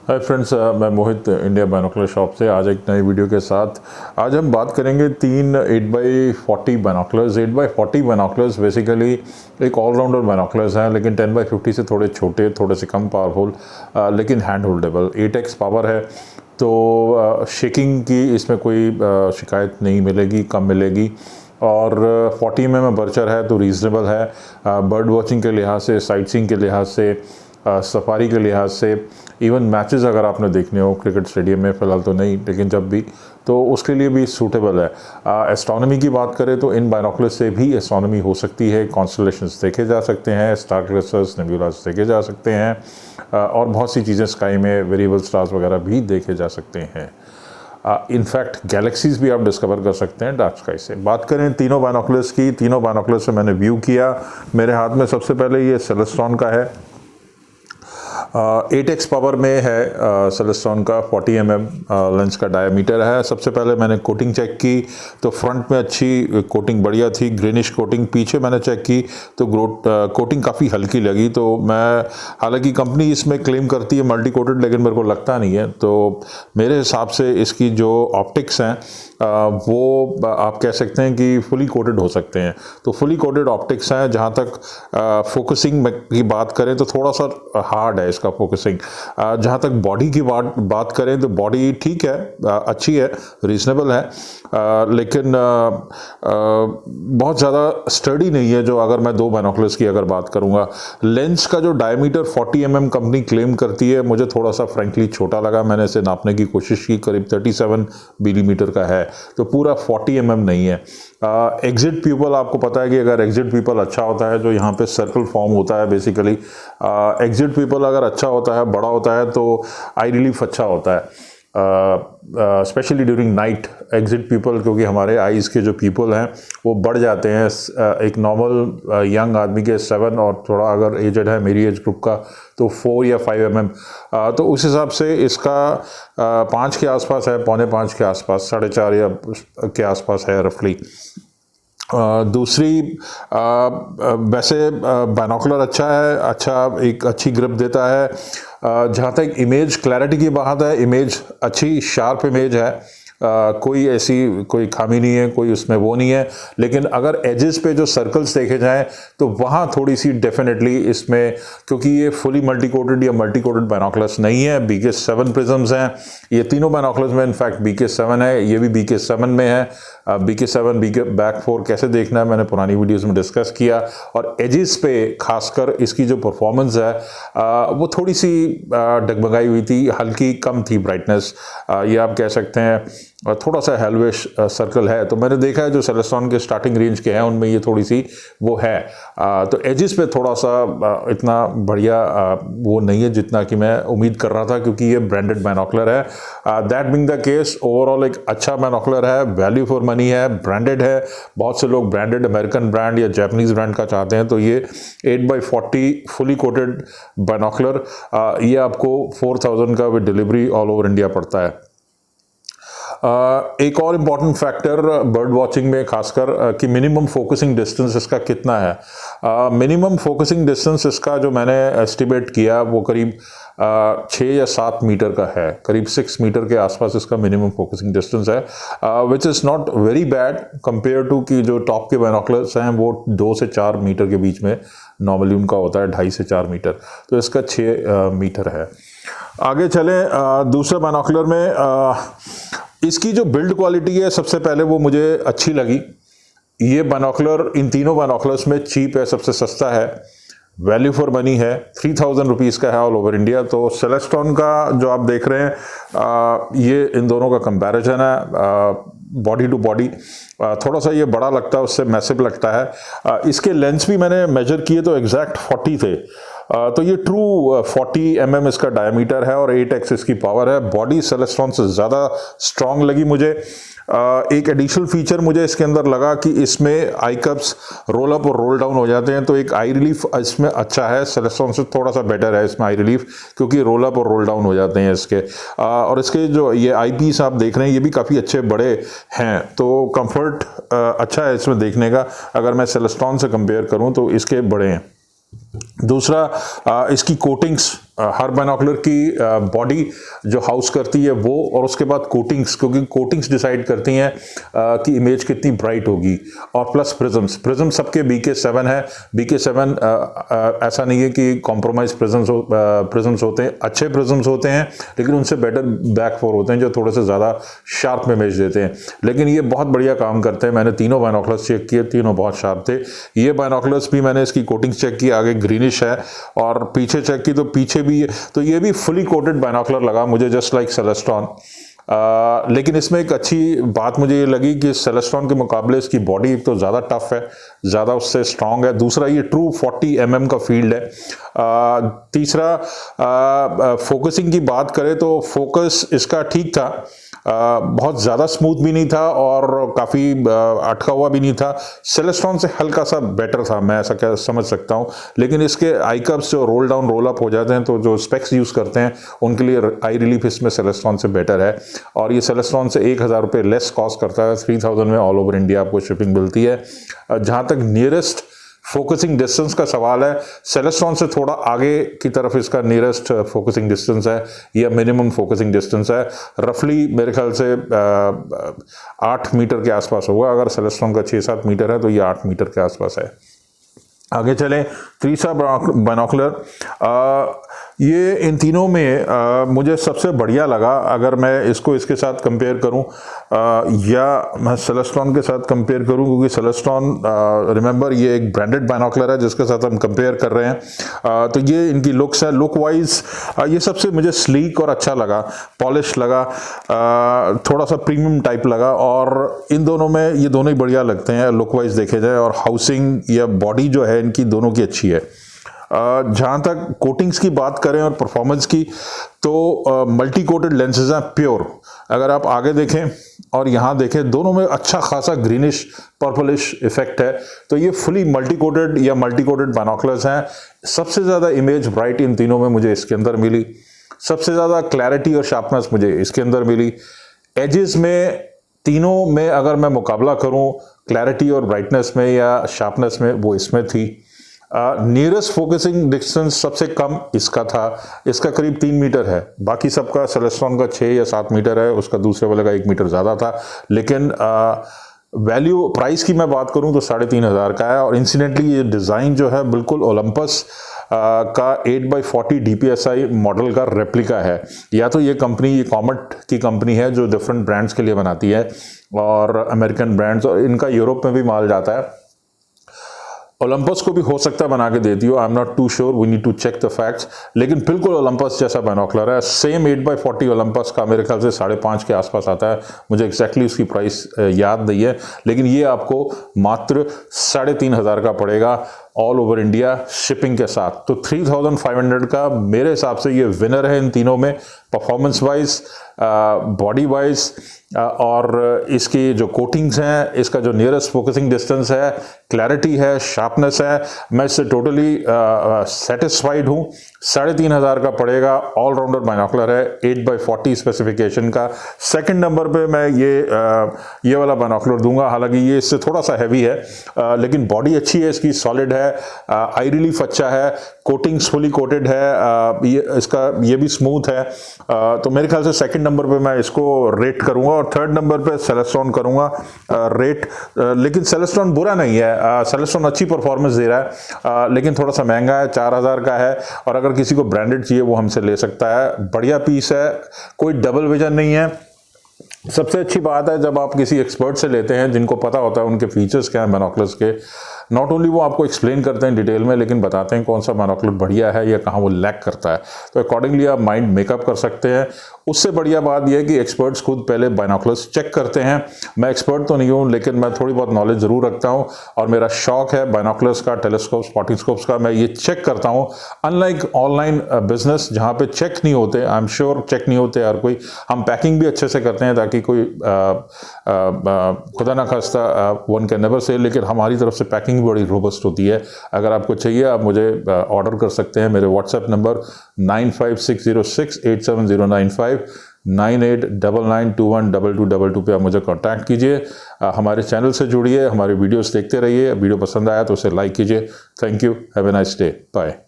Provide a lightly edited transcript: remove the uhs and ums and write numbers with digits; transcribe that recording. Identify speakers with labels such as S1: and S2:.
S1: Hi friends, मैं मोहित India binocular shop से आज एक नई वीडियो के साथ। आज हम बात करेंगे तीन 8x40 binoculars. 8x40 binoculars basically एक ऑलराउंडर बाइनोकुलर्स हैं, लेकिन 10x50 से थोड़े छोटे, थोड़े से कम पावरफुल, लेकिन हैंड होल्डेबल। 8x पावर है, तो शेकिंग की इसमें कोई शिकायत नहीं मिलेगी, कम मिलेगी। और 40 mm में बर्चर है तो रीज़नेबल है। बर्ड वॉचिंग के लिहाज से, साइट सीइंग के लिहाज से, सफारी के लिहाज से, इवन मैचेस अगर आपने देखने हो क्रिकेट स्टेडियम में, फ़िलहाल तो नहीं लेकिन जब भी, तो उसके लिए भी सूटेबल है। एस्ट्रोनॉमी की बात करें तो इन बाइनोकुलर्स से भी एस्ट्रोनॉमी हो सकती है। कॉन्स्टलेशंस देखे जा सकते हैं, स्टार क्लस्टर्स, नेबुलास देखे जा सकते हैं, और बहुत सी चीज़ें स्काई में, वेरिएबल स्टार्स वगैरह भी देखे जा सकते हैं। इनफैक्ट गैलेक्सीज भी आप डिस्कवर कर सकते हैं डार्क स्काई से। बात करें तीनों बाइनोकुलर्स की, तीनों बाइनोकुलर्स से मैंने व्यू किया। मेरे हाथ में सबसे पहले ये सेलेस्ट्रॉन का है, 8x पावर में है। सेलेस्ट्रॉन का 40 mm लेंस का डायमीटर है। सबसे पहले मैंने कोटिंग चेक की तो फ्रंट में अच्छी कोटिंग बढ़िया थी, ग्रीनिश कोटिंग। पीछे मैंने चेक की तो कोटिंग काफ़ी हल्की लगी। तो मैं, हालांकि कंपनी इसमें क्लेम करती है मल्टी कोटेड, लेकिन मेरे को लगता नहीं है। तो मेरे हिसाब से इसकी जो ऑप्टिक्स हैं वो आप कह सकते हैं कि फुली कोटेड हो सकते हैं। तो फुली कोटेड ऑप्टिक्स हैं। जहाँ तक फोकसिंग की बात करें तो थोड़ा सा हार्ड है इसका फोकसिंग। जहाँ तक बॉडी की बात करें तो बॉडी ठीक है, अच्छी है, रीजनेबल है, लेकिन बहुत ज़्यादा स्टडी नहीं है। जो अगर मैं दो बाइनोकुलर्स की अगर बात करूँगा, लेंस का जो डायमीटर 40 mm कंपनी क्लेम करती है, मुझे थोड़ा सा फ्रेंकली छोटा लगा। मैंने इसे नापने की कोशिश की, करीब 37 मिलीमीटर का है, तो पूरा 40 mm नहीं है। एग्जिट पीपल, आपको पता है कि अगर एग्जिट पीपल अच्छा होता है, जो यहाँ पे सर्कल फॉर्म होता है बेसिकली, एग्जिट पीपल अगर अच्छा होता है, बड़ा होता है, तो आई रिलीफ अच्छा होता है, specially during night. Exit people, क्योंकि हमारे आइज़ के जो पीपल हैं वो बढ़ जाते हैं। एक नॉर्मल यंग आदमी के 7, और थोड़ा अगर एजड है मेरी एज ग्रुप का तो 4 या 5 mm। तो उस हिसाब से इसका 5 के आसपास है, पौने 5 के आसपास, 4.5 या के आसपास है रफली। दूसरी, वैसे बाइनोकुलर अच्छा है, एक अच्छी ग्रिप देता है। जहाँ तक इमेज क्लैरिटी की बात है, इमेज अच्छी शार्प इमेज है। कोई ऐसी कोई खामी नहीं है, कोई उसमें वो नहीं है। लेकिन अगर एजेस पे जो सर्कल्स देखे जाएं तो वहाँ थोड़ी सी डेफिनेटली इसमें, क्योंकि ये फुली मल्टी कोटेड या मल्टी कोटेड बाइनोकुलर्स नहीं है, BK7 प्रिज्म्स हैं ये तीनों बाइनोकुलर्स में। इनफैक्ट BK7 है, ये भी BK7 में है। BK7 बैक 4 कैसे देखना है मैंने पुरानी वीडियोस में डिस्कस किया। और एजेस पे खासकर इसकी जो परफॉर्मेंस है वो थोड़ी सी डगमगाई हुई थी, हल्की कम थी ब्राइटनेस, ये आप कह सकते हैं। थोड़ा सा हेलविश सर्कल है। तो मैंने देखा है जो सेलेस्ट्रॉन के स्टार्टिंग रेंज के हैं उनमें ये थोड़ी सी वो है। तो एजेस पे थोड़ा सा इतना बढ़िया वो नहीं है जितना कि मैं उम्मीद कर रहा था, क्योंकि ये ब्रांडेड बाइनोकुलर है। That being the case, overall एक अच्छा बाइनोकुलर है, वैल्यू फॉर मनी है, ब्रांडेड है। बहुत से लोग ब्रांडेड अमेरिकन ब्रांड या जापानीज ब्रांड का चाहते हैं, तो ये 8x40 फुली कोटेड बाइनोकुलर ये आपको 4000 का with delivery all over India पड़ता है। एक और इम्पॉर्टेंट फैक्टर बर्ड वॉचिंग में खासकर कि मिनिमम फोकसिंग डिस्टेंस इसका कितना है। मिनिमम फोकसिंग डिस्टेंस इसका जो मैंने एस्टिमेट किया वो करीब 6 या 7 मीटर का है, करीब 6 मीटर के आसपास इसका मिनिमम फोकसिंग डिस्टेंस है, which is not very bad compare to कि जो टॉप के बाइनोकुलर्स हैं वो 2 से 4 मीटर के बीच में नॉर्मली उनका होता है, 2.5 से 4 मीटर, तो इसका 6 मीटर है। आगे चलें दूसरे बाइनोकुलर में। इसकी जो बिल्ड क्वालिटी है सबसे पहले वो मुझे अच्छी लगी। ये बाइनोकुलर इन तीनों बाइनोकुलर्स में चीप है, सबसे सस्ता है, वैल्यू फॉर मनी है। 3000 रुपीज़ का है ऑल ओवर इंडिया। तो सेलेस्ट्रॉन का जो आप देख रहे हैं ये इन दोनों का कंपैरिजन है बॉडी टू बॉडी। थोड़ा सा ये बड़ा लगता है, उससे मैसिव लगता है। इसके लेंस भी मैंने मेजर किए तो एग्जैक्ट 40 थे। तो ये ट्रू 40 mm इसका डायमीटर है और 8x इसकी पावर है। बॉडी सेलेस्ट्रॉन से ज़्यादा स्ट्रॉन्ग लगी मुझे। एक एडिशनल फीचर मुझे इसके अंदर लगा कि इसमें आई कप्स रोल अप और रोल डाउन हो जाते हैं, तो एक आई रिलीफ इसमें अच्छा है। सेलेस्ट्रॉन से थोड़ा सा बेटर है इसमें आई रिलीफ, क्योंकि रोल अप और रोल डाउन हो जाते हैं इसके। और इसके जो ये आई पीस आप देख रहे हैं ये भी काफ़ी अच्छे बड़े हैं, तो कंफर्ट अच्छा है इसमें देखने का। अगर मैं सेलेस्ट्रॉन से कंपेयर करूँ तो इसके बड़े हैं। दूसरा इसकी कोटिंग्स, हर बाइनोकुलर की बॉडी जो हाउस करती है वो, और उसके बाद कोटिंग्स, क्योंकि कोटिंग्स डिसाइड करती हैं कि इमेज कितनी ब्राइट होगी, और प्लस प्रिज्म सबके BK7 है। BK7 ऐसा नहीं है कि कॉम्प्रोमाइज प्रिज्म्स होते हैं, अच्छे प्रिज्म्स होते हैं, लेकिन उनसे बेटर बैक 4 होते हैं जो थोड़े से ज़्यादा शार्प इमेज देते हैं, लेकिन ये बहुत बढ़िया काम करते हैं। मैंने तीनों बाइनोकुलर्स चेक किए, तीनों बहुत शार्प थे। ये बाइनोकुलर्स भी मैंने इसकी कोटिंग चेक की, आगे ग्रीनिश है, और पीछे चेक की तो पीछे भी, तो ये भी फुली कोटेड बाइनोकुलर लगा मुझे, जस्ट लाइक सेलेस्टॉन। लेकिन इसमें एक अच्छी बात मुझे ये लगी कि सेलेस्टॉन के मुकाबले इसकी बॉडी एक तो ज़्यादा टफ है, ज़्यादा उससे स्ट्रांग है, दूसरा ये ट्रू 40 mm का फील्ड है। तीसरा फोकसिंग की बात करें तो फोकस इसका ठीक था, बहुत ज़्यादा स्मूथ भी नहीं था और काफ़ी अटका हुआ भी नहीं था। सेलेस्टॉन से हल्का सा बेटर था, मैं ऐसा क्या समझ सकता हूँ, लेकिन इसके आई कप्स जो रोल डाउन रोल अप हो जाते हैं, तो जो स्पेक्स यूज़ करते हैं उनके लिए आई रिलीफ इसमें सेलेस्टॉन से बेटर है। और ये सेलेस्टॉन से 1000 रुपये लेस कॉस्ट करता है, 3000 में ऑल ओवर इंडिया आपको शिपिंग मिलती है। जहाँ तक नियरेस्ट फोकसिंग डिस्टेंस का सवाल है, सेलेस्टॉन से थोड़ा आगे की तरफ इसका नियरेस्ट फोकसिंग डिस्टेंस है, या मिनिमम फोकसिंग डिस्टेंस है, रफली मेरे ख्याल से 8 मीटर के आसपास होगा। अगर सेलेस्टॉन का 6-7 मीटर है तो ये 8 मीटर के आसपास है। आगे चलें, तीसरा बाइनोकुलर, ये इन तीनों में मुझे सबसे बढ़िया लगा। अगर मैं इसको इसके साथ कंपेयर करूं, या मैं सेलेस्टॉन के साथ कंपेयर करूं, क्योंकि सेलेस्टॉन रिमेंबर ये एक ब्रांडेड बाइनोकुलर है जिसके साथ हम कंपेयर कर रहे हैं। तो ये इनकी लुक्स है, लुक वाइज ये सबसे मुझे स्लीक और अच्छा लगा, पॉलिश लगा, थोड़ा सा प्रीमियम टाइप लगा, और इन दोनों में ये दोनों ही बढ़िया लगते हैं लुक वाइज देखे जाए, और हाउसिंग या बॉडी जो है इनकी दोनों की अच्छी है। जहाँ तक कोटिंग्स की बात करें और परफॉर्मेंस की, तो मल्टी कोटेड लेंसेज हैं प्योर। अगर आप आगे देखें और यहाँ देखें, दोनों में अच्छा खासा ग्रीनिश पर्पलिश इफेक्ट है, तो ये फुली मल्टी कोटेड या मल्टी कोटेड बाइनोकुलर्स हैं। सबसे ज़्यादा इमेज ब्राइट इन तीनों में मुझे इसके अंदर मिली, सबसे ज़्यादा क्लैरिटी और शार्पनेस मुझे इसके अंदर मिली। एजेस में तीनों में अगर मैं मुकाबला करूं क्लैरिटी और ब्राइटनेस में या शार्पनेस में, वो इसमें थी। नियरेस्ट फोकसिंग डिस्टेंस सबसे कम इसका था, इसका करीब 3 मीटर है, बाकी सबका सेलेस्टॉन का 6 या 7 मीटर है, उसका दूसरे वाले का 1 मीटर ज़्यादा था। लेकिन वैल्यू प्राइस की मैं बात करूं तो 3500 का है, और इंसिडेंटली ये डिज़ाइन जो है बिल्कुल ओलंपस का 8x40 DPSI मॉडल का रेप्लिका है। या तो ये कंपनी, ये कॉमेट की कंपनी है जो डिफरेंट ब्रांड्स के लिए बनाती है, और अमेरिकन ब्रांड्स, और इनका यूरोप में भी माल जाता है। ओलंपस को भी हो सकता है बना के देती हो, I am not too sure, we need to check the facts, लेकिन बिल्कुल ओलंपस जैसा बाइनोकुलर है। सेम 8x40 ओलंपस का मेरे ख्याल से 5.5 के आसपास आता है, मुझे एक्जैक्टली उसकी प्राइस याद नहीं है, लेकिन ये आपको मात्र 3500 का पड़ेगा ऑल ओवर इंडिया शिपिंग के साथ। तो 3500 का मेरे हिसाब से ये विनर है इन तीनों में, परफॉर्मेंस वाइज, बॉडी वाइज, और इसकी जो कोटिंग्स हैं, इसका जो नियरेस्ट फोकसिंग डिस्टेंस है, क्लैरिटी है, शार्पनेस है, मैं इससे टोटली सेटिस्फाइड हूँ। 3500 का पड़ेगा, ऑलराउंडर बाइनोकुलर है, 8x40 स्पेसिफिकेशन का। सेकंड नंबर पे मैं ये वाला बाइनोकुलर दूंगा, हालांकि ये इससे थोड़ा सा हैवी है, लेकिन बॉडी अच्छी है इसकी, सॉलिड है, आई रिलीफ अच्छा है, कोटिंग्स फुली कोटेड है, ये भी स्मूथ है। तो मेरे ख्याल से सेकंड नंबर पे मैं इसको रेट करूंगा, और थर्ड नंबर पे सेलेस्टॉन करूंगा रेट। लेकिन सेलेस्टॉन बुरा नहीं है, सेलेस्टॉन अच्छी परफॉर्मेंस दे रहा है, लेकिन थोड़ा सा महंगा है, 4000 का है, और अगर किसी को ब्रांडेड चाहिए वो हमसे ले सकता है। बढ़िया पीस है, कोई डबल विजन नहीं है। सबसे अच्छी बात है जब आप किसी एक्सपर्ट से लेते हैं जिनको पता होता है उनके फीचर्स क्या हैं बाइनोकुलर्स के, नॉट ओनली वो आपको एक्सप्लेन करते हैं डिटेल में, लेकिन बताते हैं कौन सा बाइनोकुलर बढ़िया है या कहाँ वो लैक करता है, तो अकॉर्डिंगली आप माइंड मेकअप कर सकते हैं। उससे बढ़िया बात यह है कि एक्सपर्ट्स खुद पहले बाइनोकुलर्स चेक करते हैं। मैं एक्सपर्ट तो नहीं हूँ, लेकिन मैं थोड़ी बहुत नॉलेज ज़रूर रखता हूँ, और मेरा शौक है बाइनोकुलर्स का, टेलीस्कोप, स्पॉटिंगस्कोप्स का, मैं ये चेक करता हूँ। अनलाइक ऑनलाइन बिजनेस जहाँ पे चेक नहीं होते, आई एम श्योर चेक नहीं होते हर कोई, हम पैकिंग भी अच्छे से करते हैं ताकि कोई खुदा ना खास्ता वन कैन नेवर से, लेकिन हमारी तरफ से पैकिंग भी बड़ी रोबस्ट होती है। अगर आपको चाहिए आप मुझे ऑर्डर कर सकते हैं, मेरे व्हाट्सएप नंबर 9560687095, 9899212222 पे आप मुझे कांटेक्ट कीजिए। हमारे चैनल से जुड़िए, हमारे वीडियोस देखते रहिए। वीडियो पसंद आया तो उसे लाइक कीजिए। Thank you, have a nice day, bye.